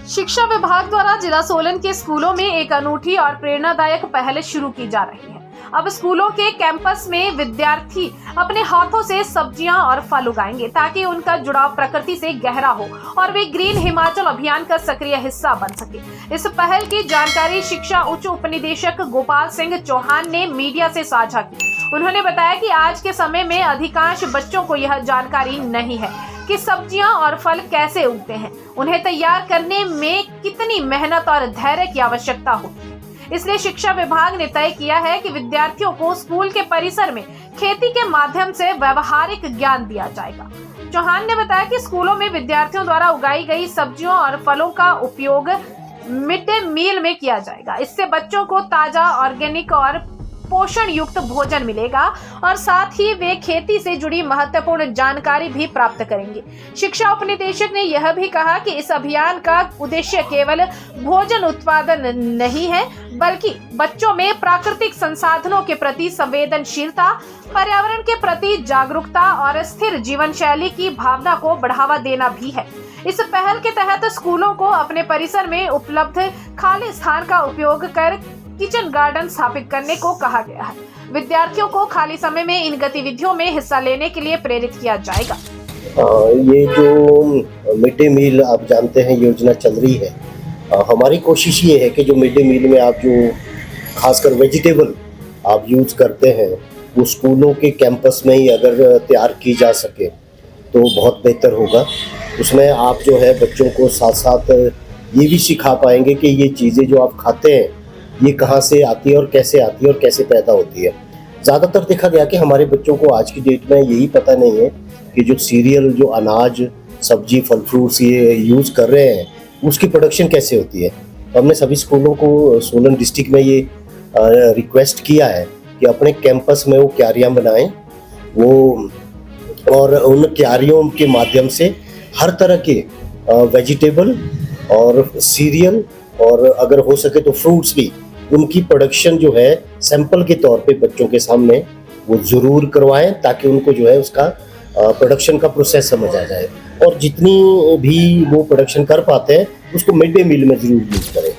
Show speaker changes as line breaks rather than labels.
शिक्षा विभाग द्वारा जिला सोलन के स्कूलों में एक अनूठी और प्रेरणादायक पहल शुरू की जा रही है। अब स्कूलों के कैंपस में विद्यार्थी अपने हाथों से सब्जियां और फल उगाएंगे ताकि उनका जुड़ाव प्रकृति से गहरा हो और वे ग्रीन हिमाचल अभियान का सक्रिय हिस्सा बन सके। इस पहल की जानकारी शिक्षा उच्च उपनिदेशक गोपाल सिंह चौहान ने मीडिया से साझा की। उन्होंने बताया कि आज के समय में अधिकांश बच्चों को यह जानकारी नहीं है कि सब्जियां और फल कैसे उगते हैं, उन्हें तैयार करने में कितनी मेहनत और धैर्य की आवश्यकता होती है। इसलिए शिक्षा विभाग ने तय किया है कि विद्यार्थियों को स्कूल के परिसर में खेती के माध्यम से व्यवहारिक ज्ञान दिया जाएगा। चौहान ने बताया कि स्कूलों में विद्यार्थियों द्वारा उगाई गई सब्जियों और फलों का उपयोग मिड डे मील में किया जाएगा। इससे बच्चों को ताजा, ऑर्गेनिक और पोषण युक्त भोजन मिलेगा और साथ ही वे खेती से जुड़ी महत्वपूर्ण जानकारी भी प्राप्त करेंगे। शिक्षा उपनिदेशक ने यह भी कहा कि इस अभियान का उद्देश्य केवल भोजन उत्पादन नहीं है, बल्कि बच्चों में प्राकृतिक संसाधनों के प्रति संवेदनशीलता, पर्यावरण के प्रति जागरूकता और स्थिर जीवन शैली की भावना को बढ़ावा देना भी है। इस पहल के तहत स्कूलों को अपने परिसर में उपलब्ध खाली स्थान का उपयोग कर किचन गार्डन स्थापित करने को कहा गया है। विद्यार्थियों को खाली समय में इन गतिविधियों में हिस्सा लेने के लिए प्रेरित किया जाएगा।
ये जो मिड डे मील आप जानते हैं योजना चल रही है, हमारी कोशिश ये है कि जो मिड डे मील में आप जो खासकर वेजिटेबल आप यूज़ करते हैं वो स्कूलों के कैंपस में ही अगर तैयार की जा सके तो बहुत बेहतर होगा। उसमें आप जो है बच्चों को साथ साथ ये भी सिखा पाएंगे कि ये चीज़ें जो आप खाते हैं ये कहाँ से आती है और कैसे पैदा होती है। ज़्यादातर देखा गया कि हमारे बच्चों को आज की डेट में यही पता नहीं है कि जो सीरियल, जो अनाज, सब्जी, फल फ्रूट्स ये यूज़ कर रहे हैं उसकी प्रोडक्शन कैसे होती है। तो हमने सभी स्कूलों को सोलन डिस्ट्रिक्ट में ये रिक्वेस्ट किया है कि अपने कैंपस में वो क्यारियाँ बनाएं वो, और उन क्यारियों के माध्यम से हर तरह के वेजिटेबल और सीरियल और अगर हो सके तो फ्रूट्स भी, उनकी प्रोडक्शन जो है सैंपल के तौर पे बच्चों के सामने वो ज़रूर करवाएं ताकि उनको जो है उसका प्रोडक्शन का प्रोसेस समझ आ जाए और जितनी भी वो प्रोडक्शन कर पाते हैं उसको मिड डे मील में ज़रूर यूज़ करें।